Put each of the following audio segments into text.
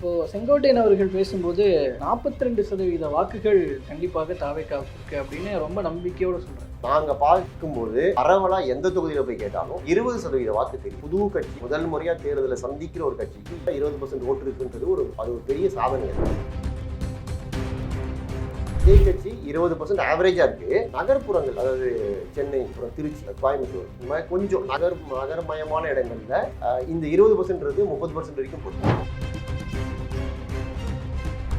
இப்போ செங்கோட்டையன் அவர்கள் பேசும்போது 42% வாக்குகள் கண்டிப்பாக தாவேக்காவுக்கு இருக்கு அப்படின்னு ரொம்ப நம்பிக்கையோட சொல்றாரு. நாங்க பார்க்கும்போது பரவலா எந்த தொகுதியில போய் கேட்டாலும் 20% வாக்கு தெரியும். புது கட்சி முதல் முறையா தேர்தலை சந்திக்கிற ஒரு கட்சிக்கு 20% ஓட்டு இருக்குன்றது அது ஒரு பெரிய சாதனை. இதே கட்சி 20% ஆவரேஜா இருக்கு. நகர்ப்புறங்கள், அதாவது சென்னை, திருச்சி, கோயம்புத்தூர், இந்த மாதிரி கொஞ்சம் நகர்மயமான இடங்கள்ல இந்த 20% 30% வரைக்கும் போகும்.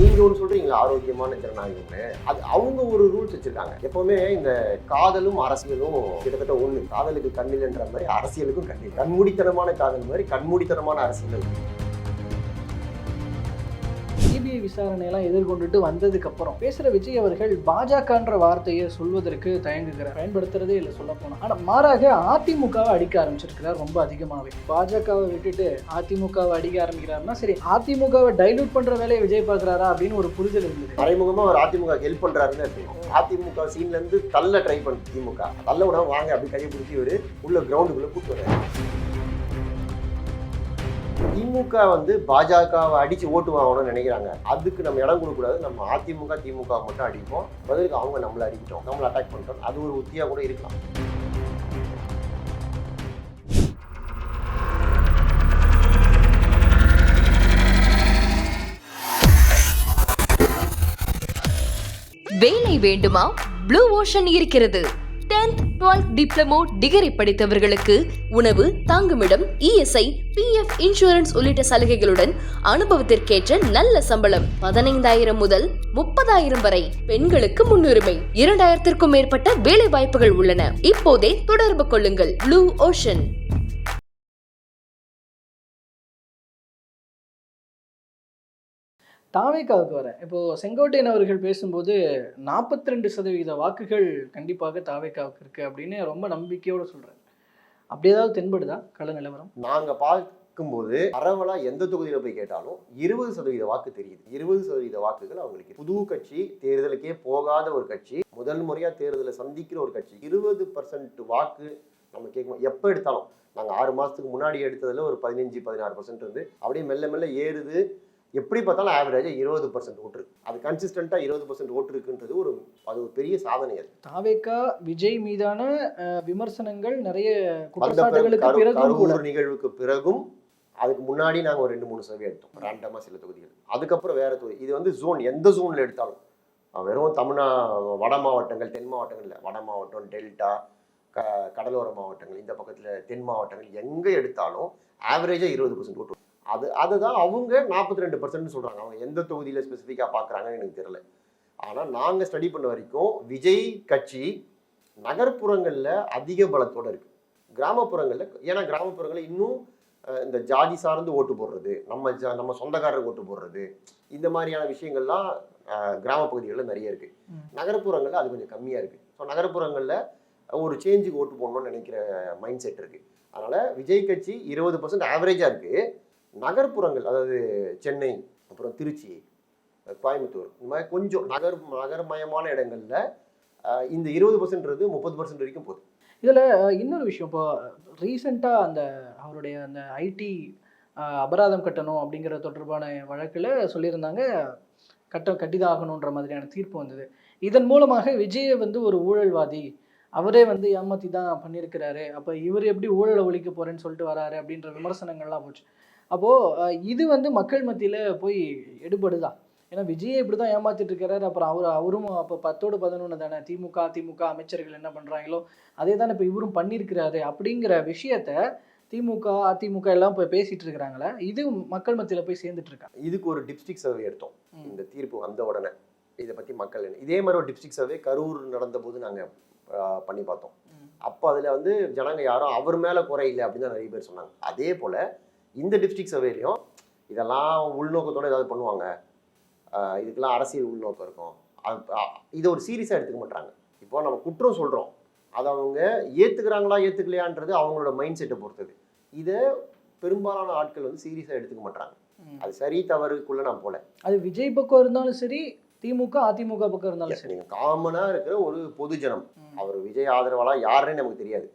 நீங்க ஒன்று சொல்றீங்களா ஆரோக்கியமான ஜனநாயகம்னு, அது அவங்க ஒரு ரூல்ஸ் வச்சிருக்காங்க. எப்பவுமே இந்த காதலும் அரசியலும் கிட்டத்தட்ட ஒண்ணு. காதலுக்கு கண்ணில்ன்ற மாதிரி அரசியலுக்கும் கண்ணில். கண்மூடித்தனமான காதல் மாதிரி கண்மூடித்தனமான அரசியல். சிபிஐ விசாரணையெல்லாம் எதிர்கொண்டுட்டு வந்ததுக்கு அப்புறம் பேசுற விஜய் அவர்கள் பாஜகன்ற வார்த்தையை சொல்வதற்கு தயங்குகிறார், பயன்படுத்துறதே இல்லை சொல்ல போனா. ஆனா மாறாக அதிமுகவை அடிக்க ஆரம்பிச்சிருக்கிறார் ரொம்ப அதிகமாவே. பாஜகவை விட்டுட்டு அதிமுகவை அடிக்க ஆரம்பிக்கிறாருன்னா சரி, அதிமுகவை டைலூட் பண்ற வேலையை விஜய் பார்க்கிறாரா அப்படின்னு ஒரு புரிதல் இருந்தது. மறைமுகமா ஒரு அதிமுக ஹெல்ப் பண்றாருன்னு அதிமுக சீன்ல இருந்து தள்ள ட்ரை பண்ண திமுக தள்ள விடாம வாங்க அப்படி கையை பிடிச்சி ஒரு உள்ள கிரவுண்டுக்குள்ள கூட்டு வர்றாரு. திமுக பாஜகவை அடிச்சு ஓட்டு வாங்கணும்னு நினைக்கிறாங்க. அதுக்கு நம்ம இடம் கொடுக்கக்கூடாது. நம்ம அதிமுக திமுக மட்டும் அடிப்போம், பதிலுக்கு அவங்க நம்மளை அடிக்கிட்டோம், நம்மளை அட்டாக் பண்ணிட்டோம். அது ஒரு உத்தியா கூட இருக்கலாம். வேலை வேண்டுமா? ப்ளூ ஓஷன் இருக்கிறது. 10th 12th டிப்ளமோ டிகிரி படித்தவர்களுக்கு உணவு, தங்குமிடம், இஎஸ்ஐ, பிஎஃப் இன்சூரன்ஸ் உள்ளிட்ட சலுகைகளுடன் அனுபவத்திற்கேற்ற நல்ல சம்பளம் 15,000 முதல் 30,000 வரை. பெண்களுக்கு முன்னுரிமை. 2,000க்கும் மேற்பட்ட வேலை வாய்ப்புகள் உள்ளன. இப்போதே தொடர்பு கொள்ளுங்கள். Blue ocean. தாவேக்காவுக்கு வரேன். இப்போ செங்கோட்டையன் அவர்கள் பேசும்போது 42% வாக்குகள் கண்டிப்பாக தாவேக்காவுக்கு இருக்கு அப்படின்னு ரொம்ப நம்பிக்கையோட சொல்றாரு. அப்படி ஏதாவது தென்படுதா கள நிலவரம்? நாங்க பார்க்கும்போது பரவலா எந்த தொகுதியில போய் கேட்டாலும் 20% வாக்கு தெரியுது. 20% வாக்குகள் அவங்களுக்கு. புது கட்சி, தேர்தலுக்கே போகாத ஒரு கட்சி, முதல் முறையா தேர்தலை சந்திக்கிற ஒரு கட்சி, 20% வாக்கு நம்ம கேட்கணும். எப்போ எடுத்தாலும் நாங்கள் 6 மாதத்துக்கு முன்னாடி எடுத்ததில் ஒரு 15-16% இருந்து அப்படியே மெல்ல மெல்ல ஏறுது. எப்படி பார்த்தாலும் ஆவரேஜா 20% ஓட்டு இருக்கு. அது கன்சிஸ்டண்டா 20% ஓட்டு இருக்குன்றது அது ஒரு பெரிய சாதனை. அது தாவேக்கா விஜய் மீதான விமர்சனங்கள் நிறைய குற்றச்சாட்டுகளுக்கு பிறகு நிகழ்வுக்கு பிறகும் அதுக்கு முன்னாடி நாங்கள் ஒரு 2-3 சர்வே எடுத்தோம் ரேண்டமா சில தொகுதிகள். அதுக்கப்புறம் வேற தொகுதி. இது ஜோன், எந்த ஜோன்ல எடுத்தாலும் வெறும் வட மாவட்டங்கள், தென் மாவட்டங்கள் இல்லை, வட மாவட்டம், டெல்டா, கடலோர மாவட்டங்கள், இந்த பக்கத்துல தென் மாவட்டங்கள், எங்க எடுத்தாலும் ஆவரேஜா 20% ஓட்டு. அதுதான் அவங்க 42% சொல்றாங்க. அவங்க எந்த தொகுதியில ஸ்பெசிஃபிக்கா பாக்குறாங்கன்னு எனக்கு தெரியல. ஆனா நாங்க ஸ்டடி பண்ண வரைக்கும் விஜய் கட்சி நகர்ப்புறங்கள்ல அதிக பலத்தோட இருக்கு. கிராமப்புறங்கள்ல, ஏன்னா கிராமப்புறங்கள்ல இன்னும் இந்த ஜாதி சார்ந்து ஓட்டு போடுறது, நம்ம சொந்தக்காரருக்கு ஓட்டு போடுறது, இந்த மாதிரியான விஷயங்கள்லாம் கிராம பகுதிகளில் நிறைய இருக்கு. நகர்ப்புறங்கள்ல அது கொஞ்சம் கம்மியா இருக்கு. ஸோ நகர்ப்புறங்கள்ல ஒரு சேஞ்சுக்கு ஓட்டு போடணும்னு நினைக்கிற மைண்ட் செட் இருக்கு. அதனால விஜய் கட்சி 20% ஆவரேஜா இருக்கு. நகர்ப்புறங்கள், அதாவது சென்னை, அப்புறம் திருச்சி, கோயம்புத்தூர், இந்த மாதிரி கொஞ்சம் நகர்மயமான இடங்கள்ல இந்த 20% 30% வரைக்கும் போகுது. இதுல இன்னொரு விஷயம், இப்போ ரீசெண்டா அவருடைய அந்த ஐடி அபராதம் கட்டணும் அப்படிங்கிற தொடர்பான வழக்குல சொல்லியிருந்தாங்க, கட்டிதான் ஆகணுன்ற மாதிரியான தீர்ப்பு வந்தது. இதன் மூலமாக விஜயை ஒரு ஊழல்வாதி, அவரே ஏமாத்தி தான் பண்ணியிருக்கிறாரு, அப்போ இவர் எப்படி ஊழலை ஒழிக்க போறேன்னு சொல்லிட்டு வராரு அப்படின்ற விமர்சனங்கள்லாம் போச்சு. அப்போது இது மக்கள் மத்தியில் போய் எடுபடுதா? ஏன்னா விஜயை இப்படி தான் ஏமாத்திட்டு இருக்கிறாரு, அப்புறம் அவரும் அப்போ 10ஓடு 11 தானே, திமுக அமைச்சர்கள் என்ன பண்ணுறாங்களோ அதே தானே இப்போ இவரும் பண்ணியிருக்கிறாரு அப்படிங்கிற விஷயத்த திமுக அதிமுக எல்லாம் போய் பேசிட்டு இருக்கிறாங்களே, இது மக்கள் மத்தியில் போய் சேர்ந்துட்டு இருக்காங்க. இதுக்கு ஒரு டிஸ்ட்ரிக்ட் சர்வே எடுத்தோம். இந்த தீர்ப்பு வந்த உடனே இதை பற்றி மக்கள் இதே மாதிரி ஒரு டிஸ்ட்ரிக்ட் சர்வே கரூர் நடந்த போது நாங்கள் பண்ணி பார்த்தோம். அப்போ அதில் ஜனங்க யாரும் அவர் மேலே குறை இல்லை அப்படின்னு தான் நிறைய பேர் சொன்னாங்க. அதே போல் இந்த டிஸ்ட்ரிக்ட் சர்வேலையும் இதெல்லாம் உள்நோக்கத்தோடு ஏதாவது பண்ணுவாங்க, இதுக்கெல்லாம் அரசியல் உள்நோக்கம் இருக்கும், இதை ஒரு சீரியஸாக எடுத்துக்க மாட்டாங்க. இப்போ நம்ம குற்றம் சொல்கிறோம், அதை அவங்க ஏற்றுக்கிறாங்களா ஏற்றுக்கலையான்றது அவங்களோட மைண்ட் செட்டை பொறுத்தது. இதை பெரும்பாலான ஆட்கள் சீரியஸாக எடுத்துக்க மாட்டாங்க. அது சரி தவறுக்குள்ளே நான் போல. அது விஜய் பக்கம் இருந்தாலும் சரி, திமுக அதிமுக பக்கம் இருந்தாலும் சரி, காமனாக இருக்கிற ஒரு பொதுஜனம், அவர் விஜய் ஆதரவாளா யாருன்னு நமக்கு தெரியாது,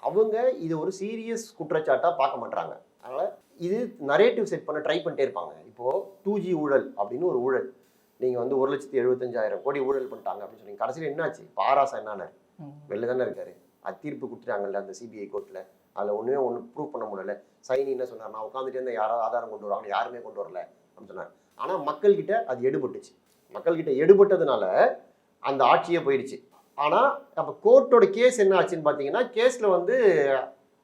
அவங்க இதை ஒரு சீரியஸ் குற்றச்சாட்டாக பார்க்க மாட்டாங்க. அதனால் இது நரேட்டிவ் செட் பண்ண ட்ரை பண்ணிட்டே இருப்பாங்க. இப்போது 2G ஊழல் அப்படின்னு ஒரு ஊழல், நீங்கள் வந்து 1,75,000 கோடி ஊழல் பண்ணிட்டாங்க அப்படின்னு சொன்னீங்க. கடைசியில் என்னாச்சு? இப்போ ஆராசா என்னான வெளில தானே இருக்காரு. அது தீர்ப்பு கொடுத்துட்டாங்கல்ல அந்த சிபிஐ கோர்ட்டில். அதில் ஒன்றும் ப்ரூவ் பண்ண முடியல. சைனி என்ன சொன்னார்? நான் உட்காந்துட்டு இருந்த யாராவது ஆதாரம் கொண்டு வருவாங்க, யாருமே கொண்டு வரல அப்படின்னு சொன்னார். ஆனால் மக்கள்கிட்ட அது எடுபட்டுச்சு. மக்கள்கிட்ட எடுபட்டதுனால அந்த ஆட்சியே போயிடுச்சு. ஆனால் அப்போ கோர்ட்டோட கேஸ் என்ன ஆச்சுன்னு பார்த்தீங்கன்னா, கேஸில் வந்து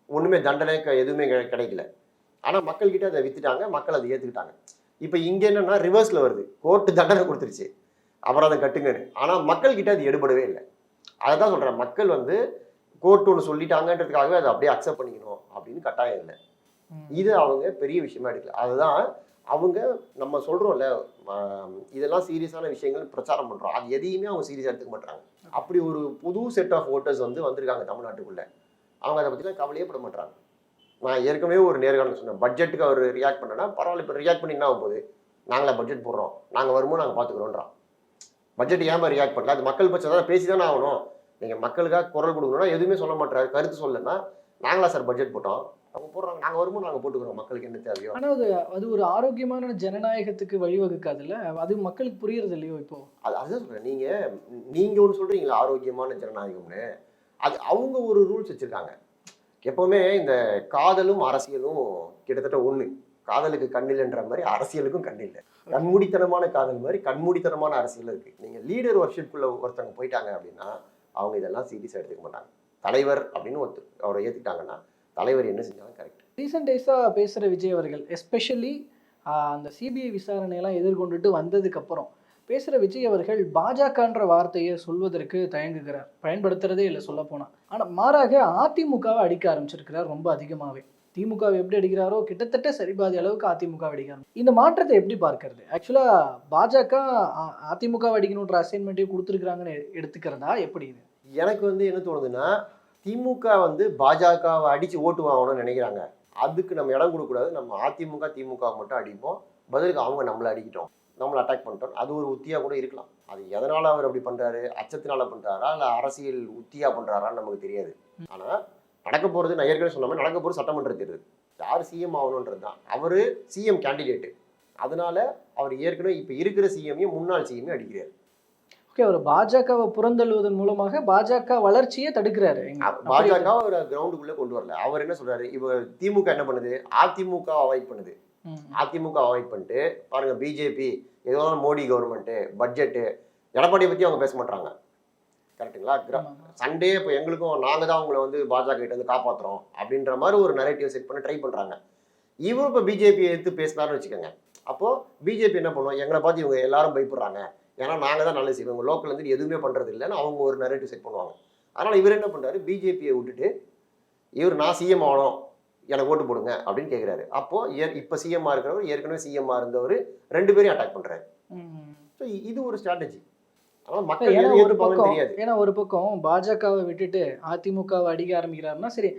ஒன்றுமே தண்டனை எதுவுமே கிடைக்கல. ஆனால் மக்கள்கிட்ட அதை வித்துட்டாங்க, மக்கள் அதை ஏற்றுக்கிட்டாங்க. இப்போ இங்கே என்னென்னா ரிவர்ஸில் வருது. கோர்ட்டு தண்டனை கொடுத்துருச்சு, அபராதம் கட்டுங்கன்னு. ஆனால் மக்கள்கிட்ட அது எடுபடவே இல்லை. அதை தான் சொல்கிறேன், மக்கள் வந்து கோர்ட் ஒன்று சொல்லிட்டாங்கன்றதுக்காகவே அதை அப்படியே அக்செப்ட் பண்ணிக்கணும் அப்படின்னு கட்டாயம் இல்லை. இது அவங்க பெரிய விஷயமா எடுக்கல. அதுதான் அவங்க நம்ம சொல்கிறோம்ல, இதெல்லாம் சீரியஸான விஷயங்கள் பிரச்சாரம் பண்ணுறோம், அது எதையுமே அவங்க சீரியஸாக எடுத்துக்க மாட்டாங்க. அப்படி ஒரு புது செட் ஆஃப் ஓட்டர்ஸ் வந்து வந்திருக்காங்க தமிழ்நாட்டுக்குள்ளே. அவங்க அதை பற்றிலாம் கவலையே பட மாட்டாங்க. நான் ஏற்கனவே ஒரு நேர்காணல் சொன்னேன், பட்ஜெட்டுக்கு அவர் ரியாக்ட் பண்ணனா பரவாயில்ல, இப்போ ரியாக்ட் பண்ணி என்ன ஆகும் போகுது? நாங்களா பட்ஜெட் போடுறோம், நாங்கள் வரும்போது நாங்கள் பார்த்துக்குறோன்றான். பட்ஜெட் ஏன் ரியாக்ட் பண்ணல? அது மக்கள் பட்சம் தான், பேசி தானே ஆகணும். நீங்கள் மக்களுக்காக குரல் கொடுக்கணும்னா எதுவுமே சொல்ல மாட்டாரு, கருத்து சொல்லலைன்னா நாங்களா சார் பட்ஜெட் போட்டோம், அவங்க போடுறாங்க, நாங்கள் வரும்போது நாங்கள் போட்டுக்கிறோம், மக்களுக்கு என்ன தேவையோ. ஆனால் அது ஒரு ஆரோக்கியமான ஜனநாயகத்துக்கு வழிவகுக்காதுல்ல, அது மக்களுக்கு புரியறது இல்லையோ இப்போ. அதுதான் சொல்கிறேன், நீங்கள் ஒன்று சொல்கிறீங்களா ஆரோக்கியமான ஜனநாயகம்னு, அது அவங்க ஒரு ரூல்ஸ் வச்சுருக்காங்க. எப்போவுமே இந்த காதலும் அரசியலும் கிட்டத்தட்ட ஒன்று. காதலுக்கு கண்ணில்ன்ற மாதிரி அரசியலுக்கும் கண்ணில்லை. கண்மூடித்தனமான காதல் மாதிரி கண்மூடித்தனமான அரசியல் இருக்குது. நீங்கள் லீடர் ஒர்ஷிப்புக்குள்ளே ஒருத்தவங்க போயிட்டாங்க அப்படின்னா அவங்க இதெல்லாம் சீரியஸாக எடுத்துக்க மாட்டாங்க. தலைவர் அப்படின்னு அவரை ஏற்றுக்கிட்டாங்கன்னா தலைவர் என்ன செஞ்சாலும் கரெக்ட். ரீசெண்ட் டேஸாக பேசுகிற விஜய் அவர்கள் எஸ்பெஷலி அந்த சிபிஐ விசாரணையெல்லாம் எதிர்கொண்டுட்டு வந்ததுக்கப்புறம் பேசுகிற விஜய் அவர்கள் பாஜகன்ற வார்த்தையை சொல்வதற்கு தயங்குகிறார், பயன்படுத்துறதே இல்லை சொல்ல போனால். ஆனால் மாறாக அதிமுகவை அடிக்க ஆரம்பிச்சிருக்கிறார் ரொம்ப அதிகமாகவே. திமுகவை எப்படி அடிக்கிறாரோ கிட்டத்தட்ட சரிபாதி அளவுக்கு அதிமுக அடிக்கிறார். இந்த மாற்றத்தை எப்படி பார்க்கறது? ஆக்சுவலாக பாஜக அதிமுகவை அடிக்கணுன்ற அசைன்மெண்ட்டையும் கொடுத்துருக்குறாங்கன்னு எடுத்துக்கிறதா எப்படி? இது எனக்கு வந்து என்ன தோணுதுன்னா, திமுக வந்து பாஜகவை அடித்து ஓட்டு வாங்கணும்னு நினைக்கிறாங்க. அதுக்கு நம்ம இடம் கொடுக்கக்கூடாது. நம்ம அதிமுக திமுக மட்டும் அடிப்போம், பதிலுக்கு அவங்க நம்மளை அடிக்கிட்டோம், நம்மளை அட்டாக் பண்ணிட்டோம். அது ஒரு உத்தியாக கூட இருக்கலாம். அது எதனால் அவர் அப்படி பண்ணுறாரு, அச்சத்தினால பண்ணுறாரா இல்லை அரசியல் உத்தியாக பண்ணுறாரான்னு நமக்கு தெரியாது. ஆனால் நடக்க போகிறது, நான் ஏற்கனவே சொன்ன மாதிரி நடக்க போகிறது சட்டமன்ற தேர்தல். யார் சிஎம் ஆகணுன்றது தான். அவர் சிஎம் கேண்டிடேட்டு. அதனால அவர் ஏற்கனவே இப்போ இருக்கிற சிஎம்மையும் முன்னாள் சிஎம்மையும் அடிக்கிறார். ஓகே, அவர் பாஜகவை புறந்தள்ளுவதன் மூலமாக பாஜக வளர்ச்சியை தடுக்கிறாரு. பாஜக ஒரு கிரவுண்டுக்குள்ளே கொண்டு வரல. அவர் என்ன சொல்றாரு, இப்போ திமுக என்ன பண்ணுது, அதிமுக அவாய்ட் பண்ணுது. அதிமுக அவாய்ட் பண்ணிட்டு பாருங்க, பிஜேபி ஏதோ மோடி கவர்மெண்ட்டு பட்ஜெட்டு எடப்பாடியை பற்றி அவங்க பேச மாட்டாங்க. கரெக்டுங்களா? சண்டே இப்போ எங்களுக்கும் நாங்கள் தான் அவங்களை வந்து பாஜக கிட்ட வந்து காப்பாற்றுறோம் அப்படின்ற மாதிரி ஒரு நரேட்டிவ் செட் பண்ண ட்ரை பண்ணுறாங்க. இவரும் இப்போ பிஜேபியை எடுத்து பேசினார்னு வச்சுக்கோங்க. அப்போது பிஜேபி என்ன பண்ணுவோம், எங்களை பார்த்து இவங்க எல்லாரும் பயப்படுறாங்க, ஏன்னா நாங்கள் தான் நல்ல செய்வோம், இவங்க லோக்கல் வந்து எதுவுமே பண்ணுறது இல்லைன்னு அவங்க ஒரு நரேட்டிவ் செட் பண்ணுவாங்க. அதனால் இவர் என்ன பண்ணுறாரு, பிஜேபியை விட்டுட்டு இவர் நான் சிஎம் ஆகணும், எனக்கு ஓட்டு போடுங்க அப்படின்னு கேட்குறாரு. அப்போது இப்போ சிஎம்மாக இருக்கிறவர் ஏற்கனவே சிஎம்மாக இருந்தவர் 2 பேரையும் அட்டாக் பண்ணுறாரு. ஸோ இது ஒரு ஸ்ட்ராட்டஜி. ஆனால் மக்கள் தெரியாது. ஏன்னா ஒரு பக்கம் பாஜகவை விட்டுட்டு அதிமுகவை அடிக்க ஆரம்பிக்கிறாருன்னா சரி,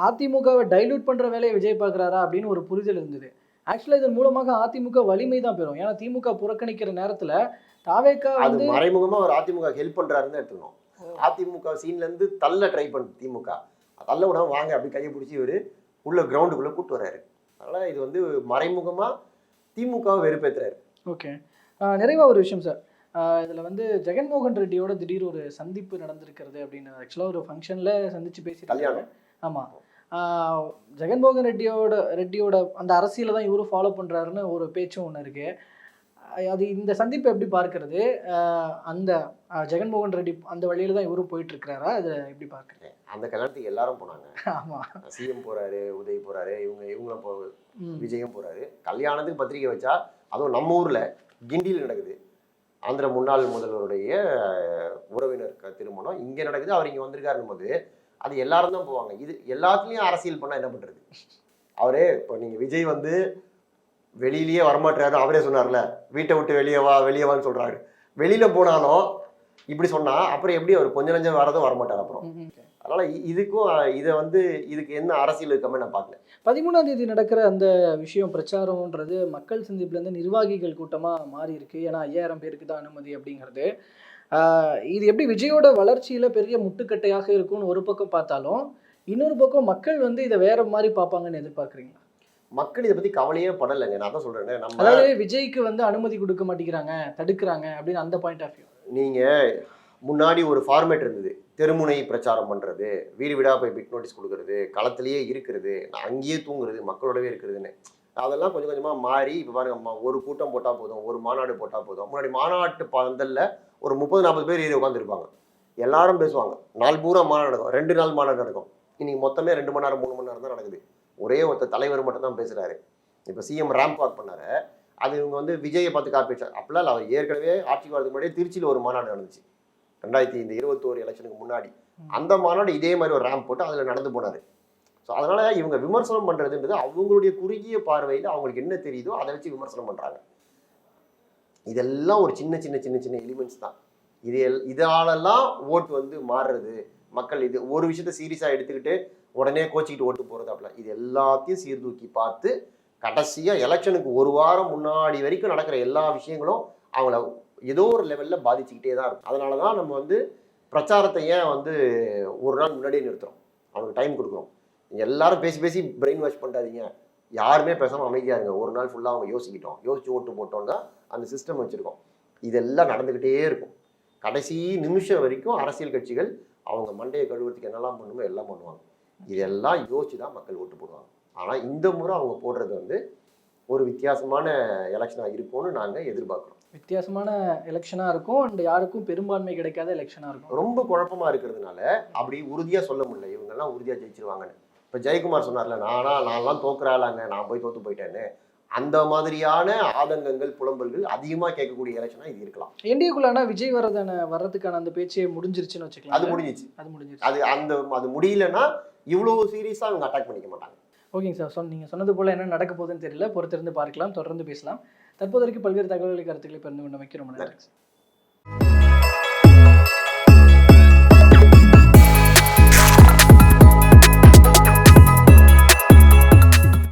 அதிமுகவை டைல்யூட் பண்ணுற வேலையை விஜய் பார்க்குறாரா அப்படின்னு ஒரு புரிதல் இருந்தது. ஆக்சுவலாக இதன் மூலமாக அதிமுக வலிமை தான் பெறும். ஏன்னா திமுக புறக்கணிக்கிற நேரத்தில் தாவேக்கா அது மறைமுகமாக அவர் அதிமுக ஹெல்ப் பண்ணுறாருன்னு எடுத்துக்கணும். அதிமுக சீன்லேருந்து தள்ள ட்ரை பண்ணு, திமுக தள்ள விடாம வாங்க அப்படி கையை பிடிச்சி இவர் உள்ள கிரவுண்டுக்குள்ளே கூப்பிட்டு வர்றாரு. அதனால் இது வந்து மறைமுகமாக திமுகவை வெறுப்பேற்றுறாரு. ஓகே, நிறைவாக ஒரு விஷயம் சார், இதில் வந்து ஜெகன்மோகன் ரெட்டியோட திடீர் ஒரு சந்திப்பு நடந்திருக்கிறது அப்படின்னு. ஆக்சுவலாக ஒரு ஃபங்க்ஷனில் சந்தித்து பேசியிருக்காங்க. ஆமாம், ஜெகன்மோகன் ரெட்டியோட அந்த அரசியலை தான் இவரும் ஃபாலோ பண்ணுறாருன்னு ஒரு பேச்சும் ஒன்று இருக்குது. அது இந்த சந்திப்பை எப்படி பார்க்கறது? அந்த ஜெகன்மோகன் ரெட்டி அந்த வழியில் தான் இவரும் போயிட்டு இருக்கிறாரா, அதை எப்படி பார்க்குறேன்? அந்த கல்யாணத்துக்கு எல்லாரும் போனாங்க. ஆமாம், சிஎம் போகிறாரு, உதய் போகிறாரு, இவங்களும் விஜயும் போகிறாரு. கல்யாணத்துக்கு பத்திரிக்கை வச்சா, அதுவும் நம்ம ஊரில் கிண்டியில் நடக்குது, ஆந்திர முன்னாள் முதல்வருடைய உறவினர் திருமணம் இங்கே நடக்குது, அவர் இங்கே வந்திருக்காருன்னு போது அது எல்லாரும் தான் போவாங்க. இது எல்லாத்துலேயும் அரசியல் பண்ணால் என்ன பண்ணுறது? அவரே இப்போ நீங்கள் விஜய் வந்து வெளியிலேயே வரமாட்டாரு, அவரே சொன்னார்ல, வீட்டை விட்டு வெளியேவான்னு சொல்கிறாரு. வெளியில் போனாலும் இப்படி சொன்னால் அப்புறம் எப்படி அவர் கொஞ்சம் நஞ்சம் வரதும் வரமாட்டார் அப்புறம். அதனால் இதுக்கு என்ன அரசியல் இருக்காம நான் பார்க்கல. 13ஆம் தேதி நடக்கிற அந்த விஷயம் பிரச்சாரம்ன்றது மக்கள் சந்திப்புலேருந்து நிர்வாகிகள் கூட்டமாக மாறி இருக்கு. ஏன்னா 5000 பேருக்கு தான் அனுமதி அப்படிங்கிறது. இது எப்படி விஜயோட வளர்ச்சியில் பெரிய முட்டுக்கட்டையாக இருக்கும்னு ஒரு பக்கம் பார்த்தாலும், இன்னொரு பக்கம் மக்கள் வந்து இதை வேற மாதிரி பார்ப்பாங்கன்னு எதிர்பார்க்குறீங்களா? மக்கள் இதை பத்தி கவலையே படலைங்க. நான் தான் சொல்றேன். நம்ம அதாவது விஜய்க்கு வந்து அனுமதி கொடுக்க மாட்டேங்கிறாங்க, தடுக்கிறாங்க அப்படின்னு அந்த பாயிண்ட் ஆஃப் வியூ. நீங்க முன்னாடி ஒரு ஃபார்மேட் இருந்தது. தெருமுனை பிரச்சாரம் பண்றது, வீடு வீடா போய் பிட் நோட்டீஸ் கொடுக்கறது, களத்திலேயே இருக்கிறது, அங்கேயே தூங்குறது, மக்களோடவே இருக்கிறதுன்னு. அதெல்லாம் கொஞ்சம் கொஞ்சமா மாறி இப்போ பாருங்க, ஒரு கூட்டம் போட்டா போதும், ஒரு மாநாடு போட்டா போதும். முன்னாடி மாநாட்டு பந்தல்ல ஒரு 30-40 பேர் ஏறி உட்காந்துருப்பாங்க, எல்லாரும் பேசுவாங்க, நாள் பூரா மாநாடு நடக்கும், 2 நாள் மாநாடு நடக்கும். இன்னைக்கு மொத்தமே 2 மணி நேரம் 3 மணி நேரம் தான் நடக்குது. ஒரே ஒருத்தர் தலைவர் மட்டும் தான் பேசுறாரு. இப்போ சிஎம் ரேம்ப் வாக் பண்ணாரு, அது இவங்க வந்து விஜயை பார்த்து காப்பி அடிச்சாங்க. அப்படிலாம் இல்லை, அவர் ஏற்கனவே ஆட்சிக்கு வரதுக்கு முன்னாடியே திருச்சியில் ஒரு மாநாடு நடந்துச்சு 2021 எலெக்ஷனுக்கு முன்னாடி. அந்த மாநாடு இதே மாதிரி ஒரு ரேம்ப் போட்டு அதில் நடந்து போனார். ஸோ அதனால இவங்க விமர்சனம் பண்ணுறதுன்றது அவங்களுடைய குறுகிய பார்வையில் அவங்களுக்கு என்ன தெரியுதோ அதை வச்சு விமர்சனம் பண்ணுறாங்க. இதெல்லாம் ஒரு சின்ன சின்ன சின்ன சின்ன எலிமெண்ட்ஸ் தான். இதாலெல்லாம் ஓட்டு வந்து மாறுறது. மக்கள் இது ஒரு விஷயத்த சீரியஸாக எடுத்துக்கிட்டு உடனே கோச்சிக்கிட்டு ஓட்டு போகிறது அப்படிலாம் இது எல்லாத்தையும் சீர்தூக்கி பார்த்து கடைசியாக எலெக்ஷனுக்கு ஒரு வாரம் முன்னாடி வரைக்கும் நடக்கிற எல்லா விஷயங்களும் அவங்கள ஏதோ ஒரு லெவலில் பாதிச்சுக்கிட்டே தான் இருக்கும். அதனால தான் நம்ம வந்து பிரச்சாரத்தை ஏன் வந்து ஒரு நாள் முன்னாடியே நிறுத்துகிறோம், அவனுக்கு டைம் கொடுக்குறோம். நீங்கள் எல்லாரும் பேசி பேசி பிரெயின் வாஷ் பண்ணாதீங்க, யாருமே பேசாமல் அமைதியாக இருங்க, ஒரு நாள் ஃபுல்லாக அவங்க யோசிச்சு ஓட்டு போட்டோம்னா அந்த சிஸ்டம் வச்சுருக்கோம். இதெல்லாம் நடந்துக்கிட்டே இருக்கும். கடைசி நிமிஷம் வரைக்கும் அரசியல் கட்சிகள் அவங்க மண்டையை கழுவுறதுக்கு என்னெல்லாம் பண்ணுமோ எல்லாம் பண்ணுவாங்க. இதெல்லாம் யோசிச்சு தான் மக்கள் ஓட்டு போடுவாங்க. ஆனால் இந்த முறை அவங்க போடுறது வந்து ஒரு வித்தியாசமான எலெக்ஷனாக இருக்கும்னு நாங்கள் எதிர்பார்க்குறோம். வித்தியாசமான எலெக்ஷனாக இருக்கும் அண்ட் யாருக்கும் பெரும்பான்மை கிடைக்காத எலெக்ஷனாக இருக்கும். ரொம்ப குழப்பமாக இருக்கிறதுனால அப்படி உறுதியாக சொல்ல முடியல இவங்கெல்லாம் உறுதியாக ஜெயிச்சிருவாங்கன்னு. இப்போ ஜெயக்குமார் சொன்னார்ல, நான்லாம் தோக்குறாளாங்க, நான் போய் தோற்று போயிட்டேன்னு. அந்த மாதிரியான ஆதங்கங்கள் புலம்பல்கள் அதிகமாக கேட்கக்கூடிய எலெக்ஷனாக இது இருக்கலாம். என்டிஏக்குள்ளானா விஜய் வர்றதுக்கான அந்த பேச்சே முடிஞ்சிருச்சுன்னு வச்சுக்கலாம். அது முடிஞ்சிச்சு. அது முடியலன்னா இவ்வளோ சீரியஸாக அவங்க அட்டாக் பண்ணிக்க மாட்டாங்க. ஓகேங்க சார், நீங்கள் சொன்னது போல் என்ன நடக்க போகுதுன்னு தெரியல, பொறுத்திருந்து பார்க்கலாம், தொடர்ந்து பேசலாம். தற்போதைக்கு பல்வேறு தகவல்களை கருத்துக்களை பகிர்ந்து கொண்டு வைக்கிறோம். நன்றி.